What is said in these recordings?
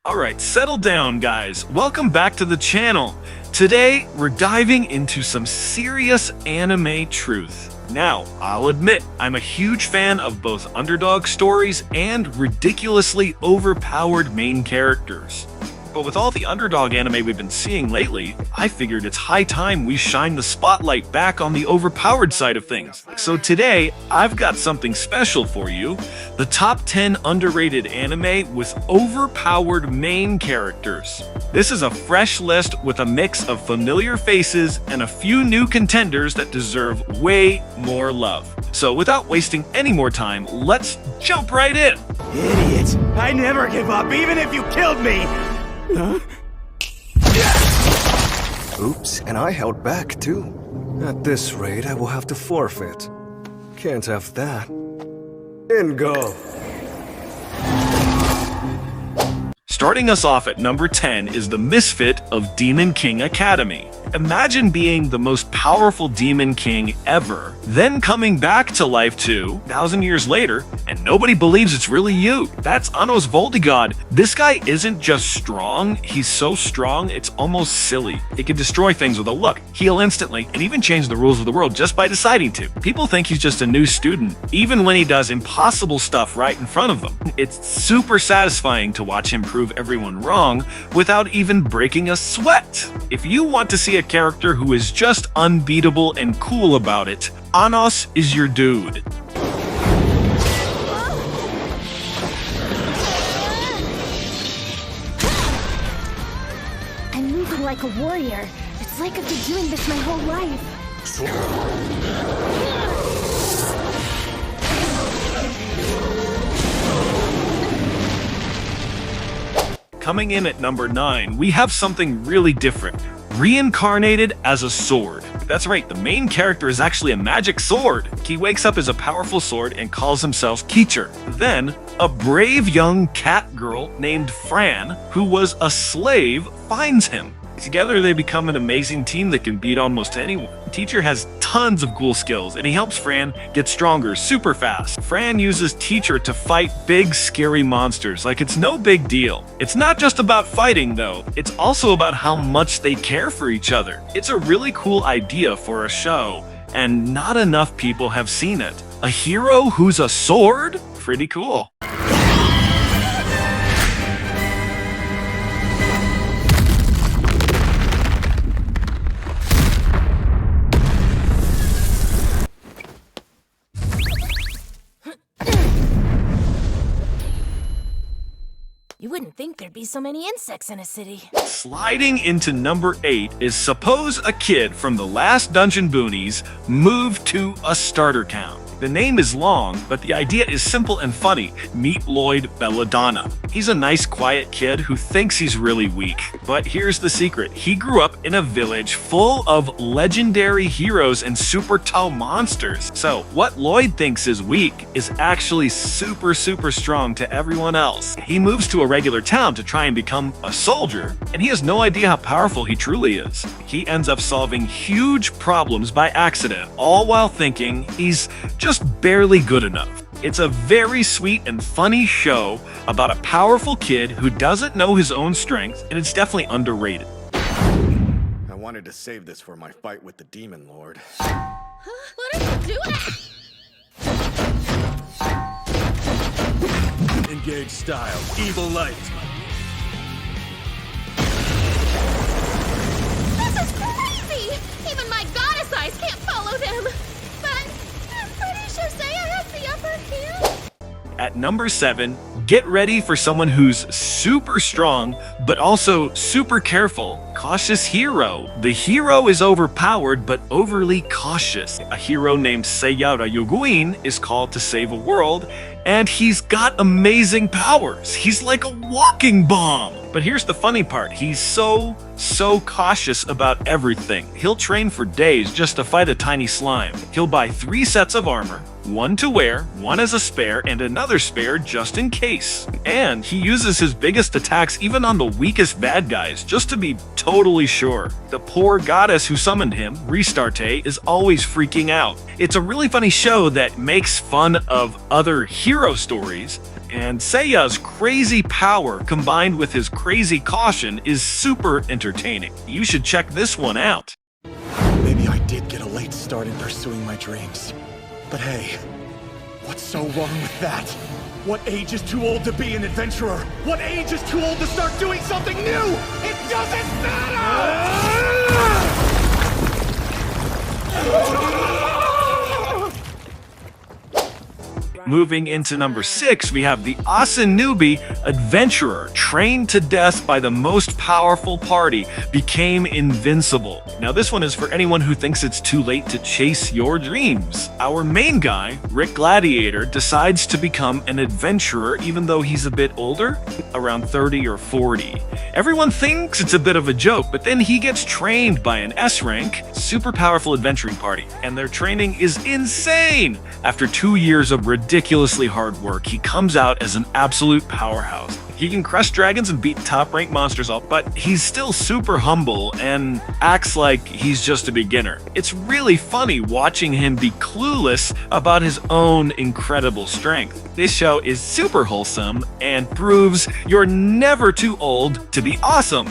Alright, settle down guys. Welcome back to the channel. Today, we're diving into some serious anime truth. Now, I'll admit, I'm a huge fan of both underdog stories and ridiculously overpowered main characters. But with all the underdog anime we've been seeing lately, I figured it's high time we shine the spotlight back on the overpowered side of things. So today, I've got something special for you. The top 10 underrated anime with overpowered main characters. This is a fresh list with a mix of familiar faces and a few new contenders that deserve way more love. So without wasting any more time, let's jump right in! Idiot! I never give up, even if you killed me! Huh? Oops, and I held back too. At this rate, I will have to forfeit. Can't have that. In go. Starting us off at number 10 is the misfit of Demon King Academy. Imagine being the most powerful Demon King ever, then coming back to life 2,000 years later, and nobody believes it's really you. That's Anno's Voltigod. This guy isn't just strong, he's so strong it's almost silly. He can destroy things with a look, heal instantly, and even change the rules of the world just by deciding to. People think he's just a new student, even when he does impossible stuff right in front of them. It's super satisfying to watch him prove everyone wrong without even breaking a sweat. If you want to see a character who is just unbeatable and cool about it, Anos is your dude. I'm moving like a warrior. It's like I've been doing this my whole life. Coming in at number 9, we have something really different. Reincarnated as a sword. That's right, the main character is actually a magic sword. He wakes up as a powerful sword and calls himself Keecher. Then, a brave young cat girl named Fran, who was a slave, finds him. Together they become an amazing team that can beat almost anyone. Teacher has tons of cool skills and he helps Fran get stronger super fast. Fran uses Teacher to fight big scary monsters like it's no big deal. It's not just about fighting though, it's also about how much they care for each other. It's a really cool idea for a show and not enough people have seen it. A hero who's a sword? Pretty cool. You wouldn't think there'd be so many insects in a city. Sliding into number 8 is suppose a kid from the last Dungeon Boonies moved to a starter town. The name is long, but the idea is simple and funny. Meet Lloyd Belladonna. He's a nice, quiet kid who thinks he's really weak. But here's the secret. He grew up in a village full of legendary heroes and super tall monsters. So what Lloyd thinks is weak is actually super strong to everyone else. He moves to a regular town to try and become a soldier, and he has no idea how powerful he truly is. He ends up solving huge problems by accident, all while thinking he's just barely good enough. It's a very sweet and funny show about a powerful kid who doesn't know his own strength, and it's definitely underrated. I wanted to save this for my fight with the Demon Lord. What are you doing? Engage style, evil light. This is crazy! Even my goddess eyes can't follow them! But I'm pretty sure Seiya has the upper hand. At number 7, get ready for someone who's super strong, but also super careful. Cautious hero. The hero is overpowered, but overly cautious. A hero named Seiya Ryuguin is called to save a world, and he's got amazing powers. He's like a walking bomb. But here's the funny part. He's so cautious about everything. He'll train for days just to fight a tiny slime. He'll buy 3 sets of armor, one to wear, one as a spare, and another spare just in case. And he uses his biggest attacks even on the weakest bad guys, just to be totally sure. The poor goddess who summoned him, Restarte, is always freaking out. It's a really funny show that makes fun of other hero stories, And Seiya's crazy power combined with his crazy caution is super entertaining. You should check this one out. Maybe I did get a late start in pursuing my dreams. But hey, what's so wrong with that? What age is too old to be an adventurer? What age is too old to start doing something new? It doesn't matter! Moving into number 6, we have the Asanubi adventurer, trained to death by the most powerful party, became invincible. Now this one is for anyone who thinks it's too late to chase your dreams. Our main guy, Rick Gladiator, decides to become an adventurer even though he's a bit older, around 30 or 40. Everyone thinks it's a bit of a joke, but then he gets trained by an S-rank, super powerful adventuring party, and their training is insane! After 2 years of ridiculously hard work, he comes out as an absolute powerhouse. He can crush dragons and beat top-ranked monsters up, but he's still super humble and acts like he's just a beginner. It's really funny watching him be clueless about his own incredible strength. This show is super wholesome and proves you're never too old to be awesome.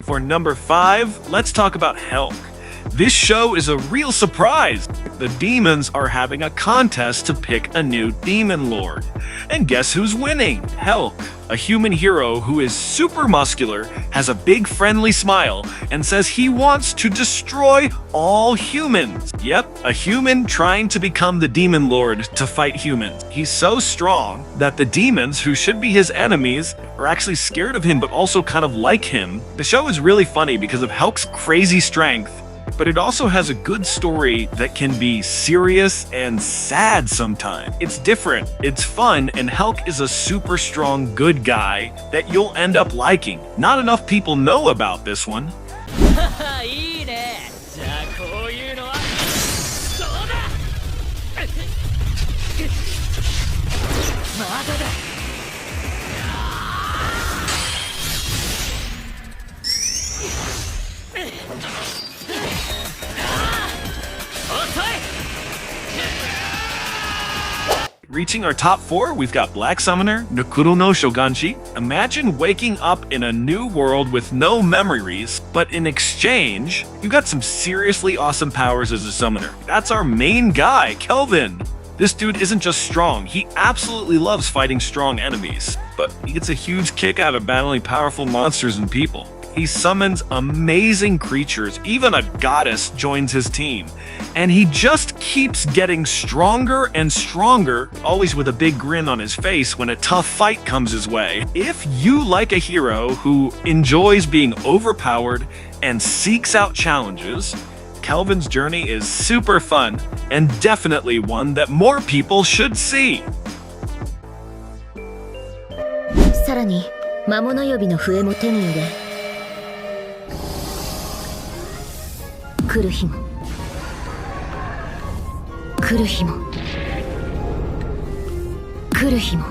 For number 5, let's talk about Helk. This show is a real surprise. The demons are having a contest to pick a new demon lord. And guess who's winning? Helk, a human hero who is super muscular, has a big friendly smile, and says he wants to destroy all humans. Yep, a human trying to become the demon lord to fight humans. He's so strong that the demons, who should be his enemies, are actually scared of him but also kind of like him. The show is really funny because of Helk's crazy strength, but it also has a good story that can be serious and sad sometimes. It's different, it's fun, and Helk is a super strong good guy that you'll end up liking. Not enough people know about this one. Reaching our top 4, we've got Black Summoner, Nakuro no Shoganshi. Imagine waking up in a new world with no memories, but in exchange, you got some seriously awesome powers as a summoner. That's our main guy, Kelvin. This dude isn't just strong, he absolutely loves fighting strong enemies, but he gets a huge kick out of battling powerful monsters and people. He summons amazing creatures, even a goddess joins his team. And he just keeps getting stronger and stronger, always with a big grin on his face when a tough fight comes his way. If you like a hero who enjoys being overpowered and seeks out challenges, Kelvin's journey is super fun and definitely one that more people should see. さらに魔物呼びの笛も手に入れ来る日も来る日も来る日も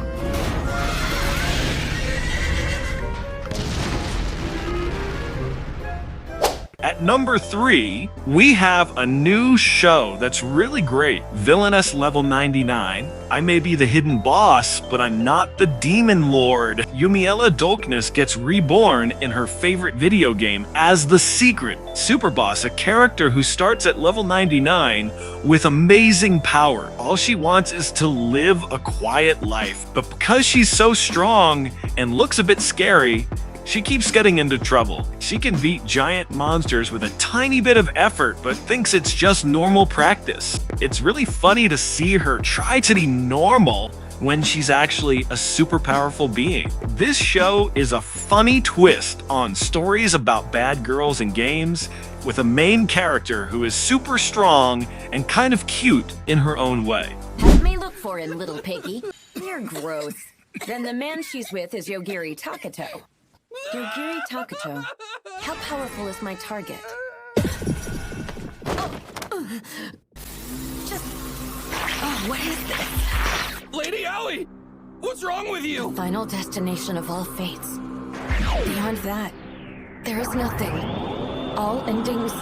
At number 3, we have a new show that's really great. Villainess Level 99. I may be the hidden boss, but I'm not the Demon Lord. Yumiella Dolkness gets reborn in her favorite video game as the Secret Super Boss, a character who starts at level 99 with amazing power. All she wants is to live a quiet life, but because she's so strong and looks a bit scary, she keeps getting into trouble. She can beat giant monsters with a tiny bit of effort, but thinks it's just normal practice. It's really funny to see her try to be normal when she's actually a super powerful being. This show is a funny twist on stories about bad girls in games, with a main character who is super strong and kind of cute in her own way. Help me look for him, little piggy. You're gross. Then the man she's with is Yogiri Takato. Yogiri Takato. How powerful is my target? Just What is this? Lady Allie! What's wrong with you? Final destination of all fates. Beyond that, there is nothing. All endings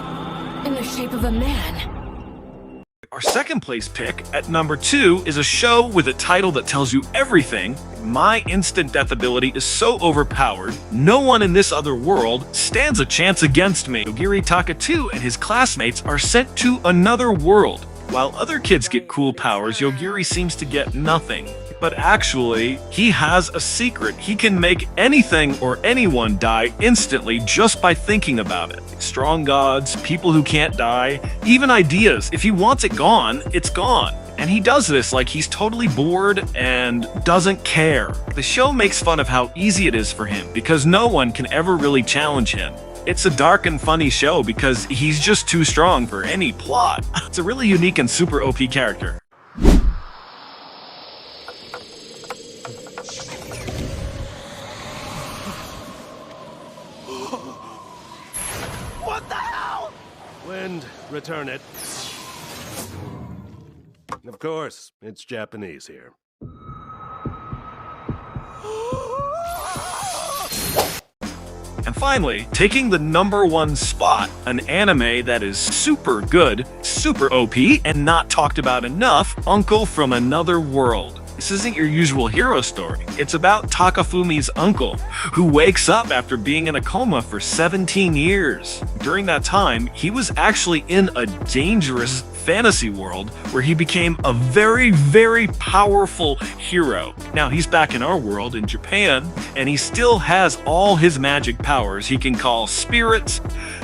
in the shape of a man. Our second place pick at number 2 is a show with a title that tells you everything. My instant death ability is so overpowered, no one in this other world stands a chance against me. Yogiri Taka-2 and his classmates are sent to another world. While other kids get cool powers, Yogiri seems to get nothing. But actually, he has a secret. He can make anything or anyone die instantly just by thinking about it. Strong gods, people who can't die, even ideas. If he wants it gone, it's gone. And he does this like he's totally bored and doesn't care. The show makes fun of how easy it is for him because no one can ever really challenge him. It's a dark and funny show because he's just too strong for any plot. It's a really unique and super OP character. Wind, return it. Of course, it's Japanese here. And finally, taking the number 1 spot, an anime that is super good, super OP, and not talked about enough, Uncle from Another World. This isn't your usual hero story. It's about Takafumi's uncle, who wakes up after being in a coma for 17 years. During that time, he was actually in a dangerous fantasy world where he became a very, very powerful hero. Now he's back in our world in Japan, and he still has all his magic powers. He can call spirits,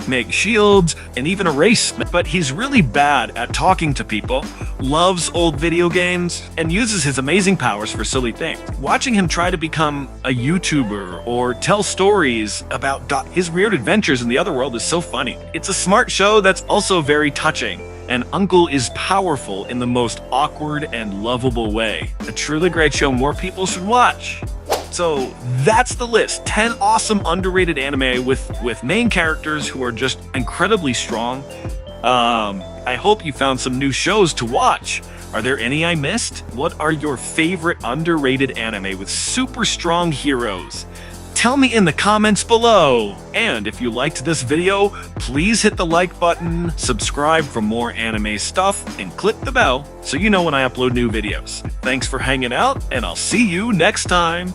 make shields, and even erase. But he's really bad at talking to people, loves old video games, and uses his amazing powers for silly things. Watching him try to become a YouTuber or tell stories about his weird adventures in the other world is so funny. It's a smart show that's also very touching. And Uncle is powerful in the most awkward and lovable way. A truly great show more people should watch. So that's the list. 10 awesome underrated anime with main characters who are just incredibly strong. I hope you found some new shows to watch. Are there any I missed? What are your favorite underrated anime with super strong heroes? Tell me in the comments below. And if you liked this video, please hit the like button, subscribe for more anime stuff, and click the bell so you know when I upload new videos. Thanks for hanging out, and I'll see you next time.